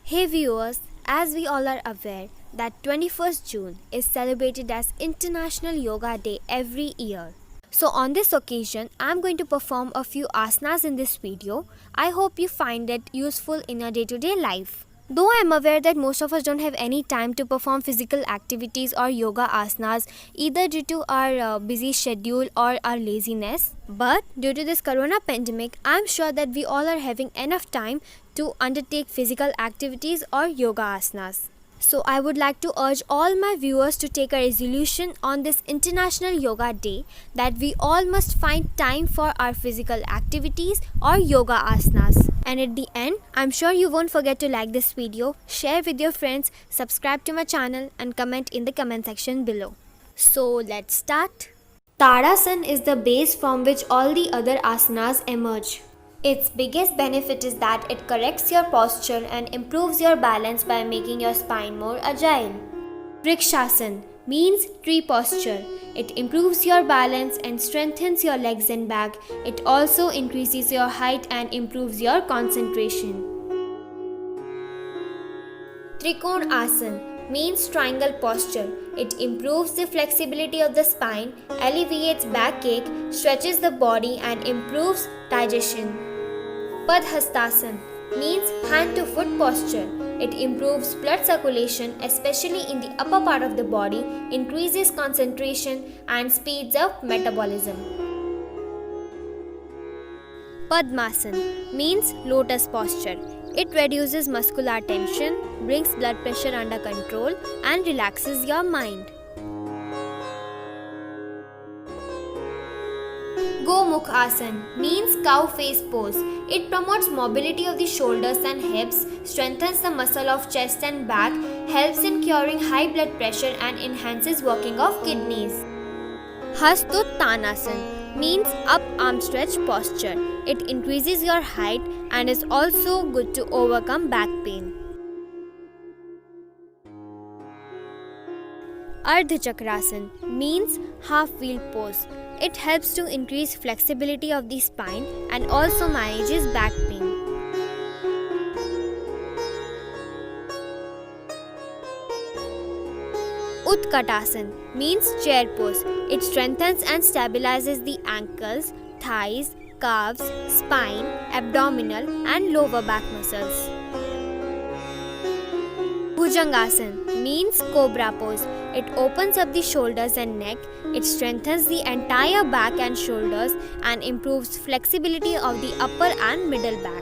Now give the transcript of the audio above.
Hey viewers, as we all are aware that 21st June is celebrated as International Yoga Day every year. So on this occasion, I am going to perform a few asanas in this video. I hope you find it useful in your day-to-day life. Though I am aware that most of us don't have any time to perform physical activities or yoga asanas either due to our busy schedule or our laziness, but due to this corona pandemic, I am sure that we all are having enough time to undertake physical activities or yoga asanas. So I would like to urge all my viewers to take a resolution on this International Yoga Day that we all must find time for our physical activities or yoga asanas. And at the end, I'm sure you won't forget to like this video, share with your friends, subscribe to my channel and comment in the comment section below. So let's start. Tadasana is the base from which all the other asanas emerge. Its biggest benefit is that it corrects your posture and improves your balance by making your spine more agile. Vrikshasana means tree posture. It improves your balance and strengthens your legs and back. It also increases your height and improves your concentration. Trikonasana means triangle posture. It improves the flexibility of the spine, alleviates backache, stretches the body and improves digestion. Padhastasana means hand to foot posture. It improves blood circulation, especially in the upper part of the body, increases concentration and speeds up metabolism. Padmasana means lotus posture. It reduces muscular tension, brings blood pressure under control and relaxes your mind. Gomukhasana means cow face pose. It promotes mobility of the shoulders and hips, strengthens the muscle of chest and back, helps in curing high blood pressure and enhances working of kidneys. Hastuttanasana means up arm stretch posture. It increases your height and is also good to overcome back pain. Ardhachakrasana means half wheel pose. It helps to increase flexibility of the spine and also manages back pain. Utkatasana means chair pose. It strengthens and stabilizes the ankles, thighs, calves, spine, abdominal and lower back muscles. Bhujangasana means cobra pose. It opens up the shoulders and neck. It strengthens the entire back and shoulders and improves flexibility of the upper and middle back.